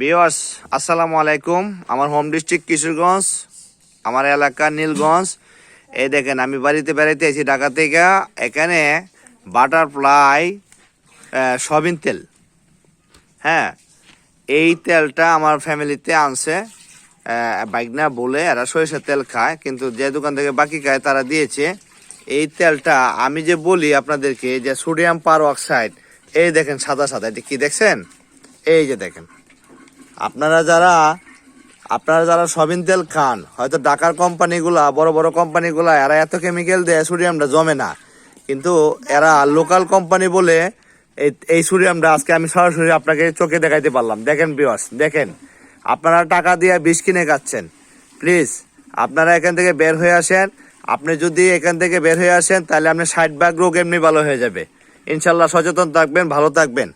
Viewers আসসালামু আলাইকুম। আমার হোম ডিস্ট্রিক্ট কিশোরগঞ্জ, আমার এলাকা নীলগঞ্জ। এই দেখেন আমি বাড়িতে বেড়াইতে আছি ঢাকা থেকে। এখানে বাটারফ্লাই সয়াবিন তেল, হ্যাঁ, এই তেলটা আমার ফ্যামিলিতে আনছে। বাইকনা বলে এরা সরিষার তেল খায়, কিন্তু যে দোকান থেকে বাকি খায় তারা দিয়েছে। এই তেলটা আমি যে বলি আপনাদেরকে যে সোডিয়াম পার অক্সাইড, এই দেখেন সাদা সাদা, এটা কি দেখছেন? এই যে দেখেন, আপনারা যারা সয়াবিন তেল খান, হয়তো ঢাকার কোম্পানিগুলা, বড় বড় কোম্পানিগুলা এরা এত কেমিক্যাল দেয় সোডিয়ামটা জমে না, কিন্তু এরা লোকাল কোম্পানি বলে এই সোডিয়ামটা আজকে আমি সরাসরি আপনাকে চোখে দেখাইতে পারলাম। দেখেন ভিউয়ার্স, দেখেন, আপনারা টাকা দিয়ে বিষ কিনে খাচ্ছেন। প্লিজ আপনারা এখান থেকে বের হয়ে আসেন। আপনি যদি এখান থেকে বের হয়ে আসেন তাহলে আপনার 60 ভাগ রোগ এমনি ভালো হয়ে যাবে। ইনশাল্লাহ সচেতন থাকবেন, ভালো থাকবেন।